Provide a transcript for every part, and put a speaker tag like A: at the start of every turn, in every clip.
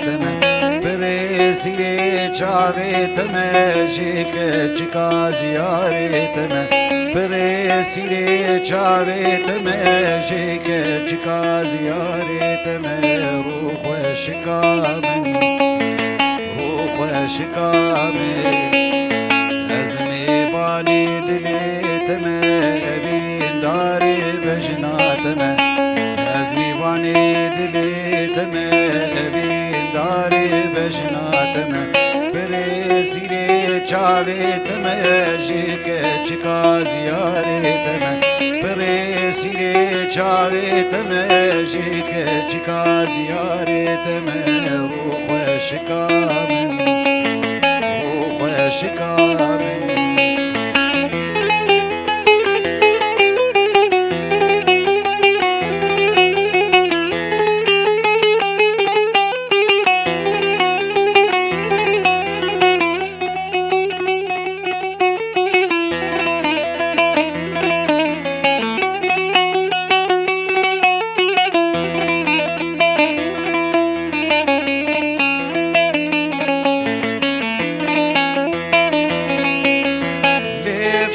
A: تمه برسیلی چاوی تمه جیک چکا زیاری تمه برسیلی چاوی تمه جیک چکا زیاری تمه روح شکامن روح شکامن ازمی بانی دلی تمه بین داری بجناتمه ازمی بانی دلی تمه بین داری بجناتمه برسیلی چاوی تمه جیک چکا زیاری تمه برسیلی چاوی تمه جیک چکا زیاری تمه روح شکامن روح شکامن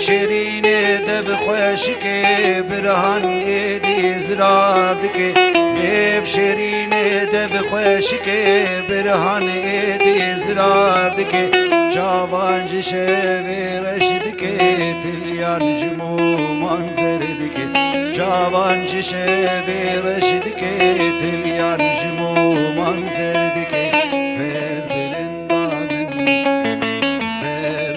A: شیرینه دب خوشکی برهان ایدی زراب دکی لیف شیرینه دب خوشکی برهان ایدی زراب دکی جوان شوی رشدکی تلیان جمو منظر دکی جوان شوی رشدکی تلیان جمو منظر دکی سر بلندامن سر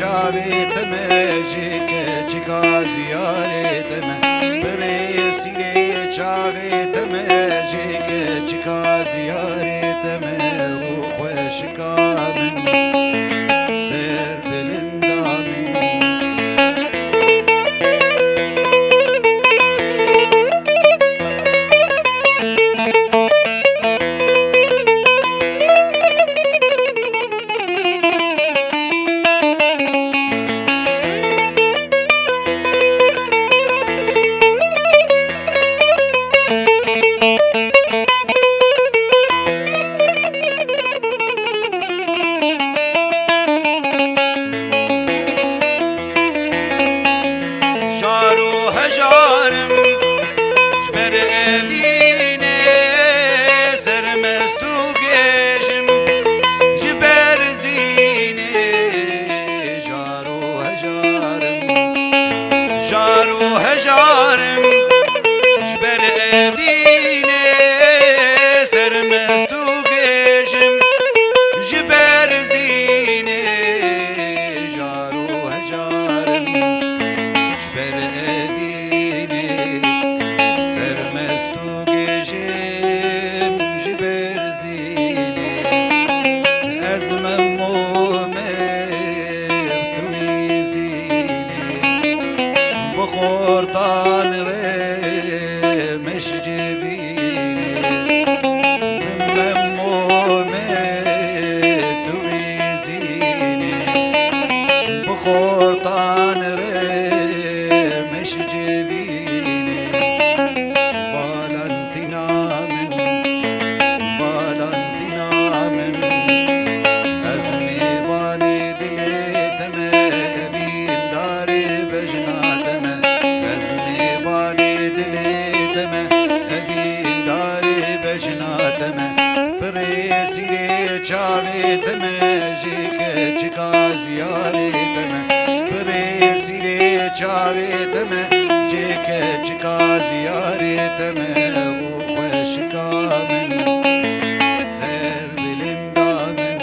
A: چاوی تمه جیک چکا زیاری تمه برسیلی چاوی تمه جیک چکا زیاری تمه روح شکامن سر بلندامن هجارم جبر ابینه سرمستو گشم جبر زینه جارو هجارم جبر ابینه سرمستو گشم جبر زینه از ممومه توی زینه بخوردان ره مش جبینه ممومه توی زینه بخوردان ره مش جبینه بالانتینا من از میوانی دلی تمه بین داری بجناتمه از میوانی دلی تمه بین داری بجناتمه برسیلی چاوی تمه جیک چکا زیاری تمه برسیلی چاوی تمه جیک چکا زیاری تمه روح شکامن سر بلندامن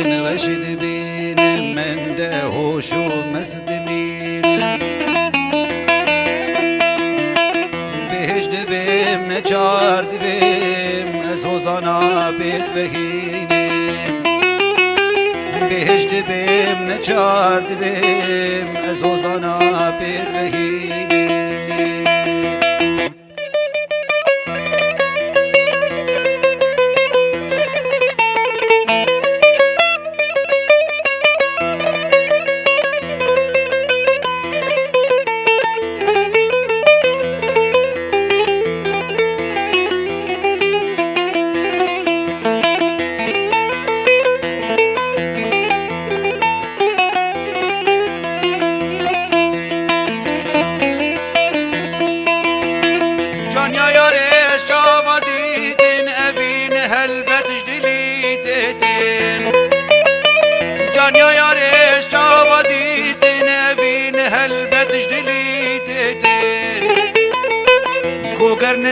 A: بين رشد بين من دهوش ومسدمين بهجد بيم نجار بيم أزوزانا بيت بهيني بهجد بيم نجار بيم أزوزانا بيت بهيني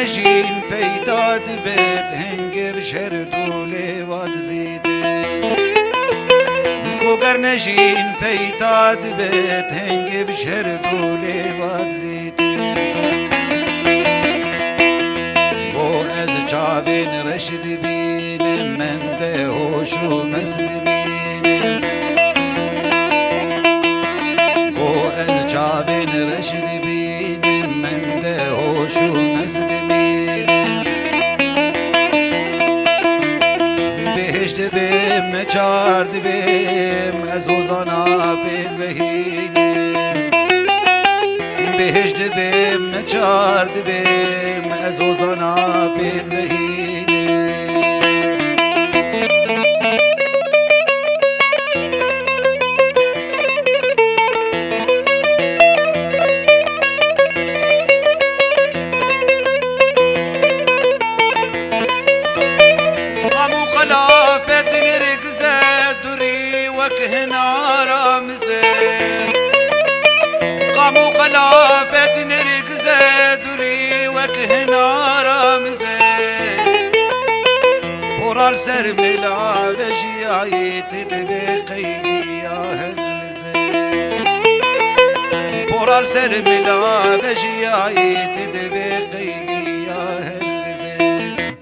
A: نجين بيداد بيت هنگ بشردو ليواد زيدين كوكر نجين بيداد بيت هنگ بشردو ليواد زيدين كو از جابين رشد بين من دهوش ومسد بين كو از جابين رشد بين من دهوش ومسد بهم نچارد بهم ازوزانا بید بهینه بهجد بهم نچارد بهم ازوزانا بید بهینه هنا رامزين قاموا قلافة نركز دري وكهنا رامزين ورال سر ملا بجياي تدبقي يا هالزين ورال سر ملا بجياي تدبقي يا هالزين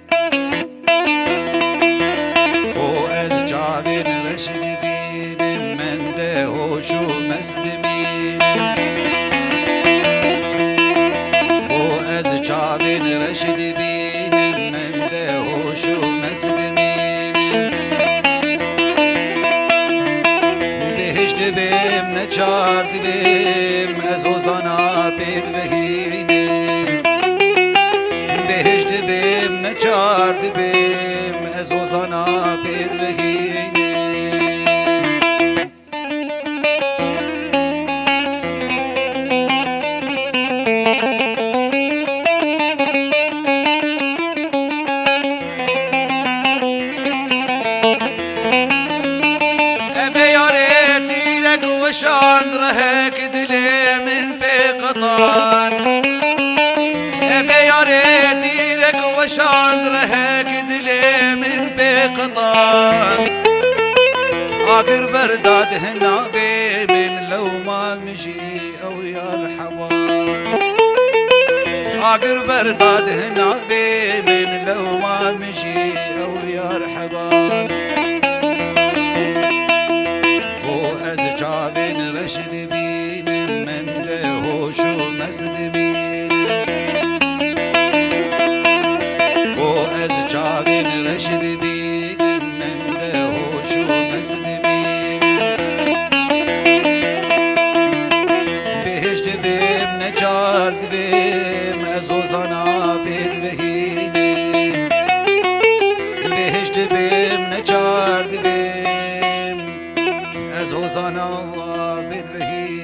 A: وأز جابين رشد وشو مسدمين وأذ شعبين رشد بين من دهوشو مسدمين بهجد بيم نجارد بيم أزوزانا بيت بهيني بهجد بيم نجارد بيم أزوزانا بيت بهيني وشان رهك دلي من بقطان ابي يا ريت ديرك وشان رهك دلي من بقطان اقر برداد هنا بي من لو ما مشي او يا الحبان اقر برداد هنا بي من لو ما مشي او يا الحبان جابين رشد بين من دهوش ومسد بين وأز جابين رشد بين من دهوش ومسد بين بهجد بيم نجارد بيم أزوزانا بيد بهيني بهجد بيم نجارد بيم أزوزانا بيت بهي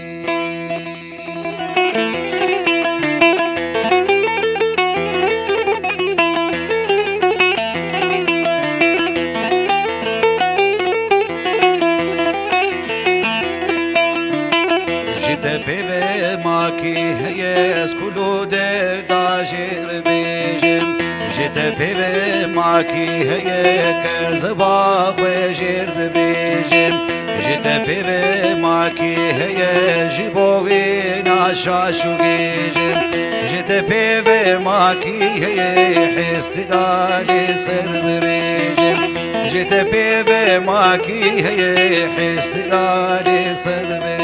A: جد بيبي ماكي هيس كلو در داجر بيجم جد بيبي ماكي هيك زبا وجر بيجم ماكي هي جيبوين شاشوجيجم جت بيبي ماكي هي حستلالي سربريجم جت بيبي ماكي هي حستلالي سربريجم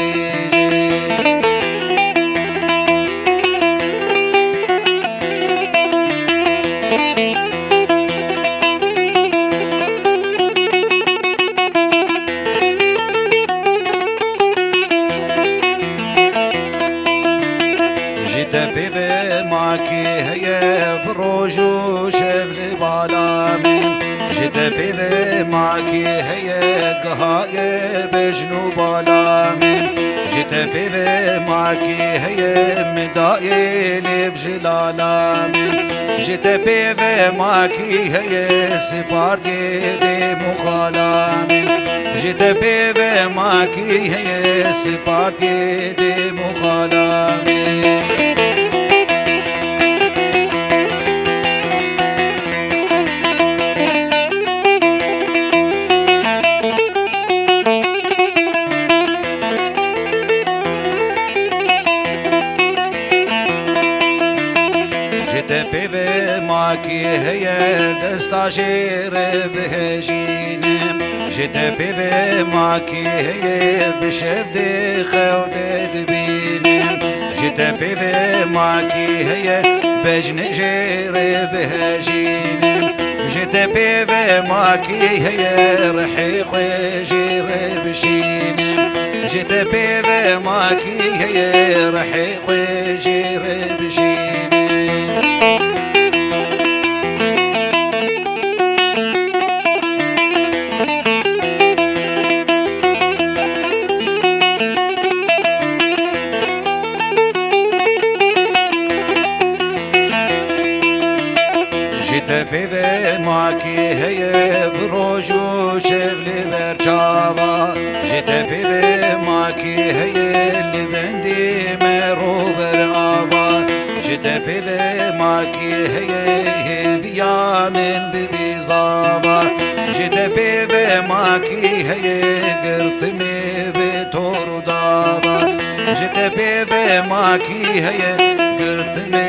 A: ماكي هي بروجو شبل بالامين جت بيبي ماكي هي قهاية بجنوب بالامين جت بيبي ماكي هي مدايل بجلالامين جت بيبي ماكي هي سبارتي دي مخالامين جت بيبي ماكي هي سبارتي دي مخالامين ماكي هي دستاشير بهجينم جت بيبي ماكي هي بشفدي خودت بينم جت بيبي ماكي هي بجنجير بهجينم جت بيبي ماكي هي رحيق جير بشينم جت بيبي ماكي هي رحيق جير بشينم بيبي ماكي هي بروجو شبلي برشاوا جت بيبي ماكي هي اللي بندي مرو برعوا جت بيبي ماكي هي بيا من بيبي زاوا جت بيبي ماكي هي قرطمي بتور داوا جت بيبي ماكي هي قرطمي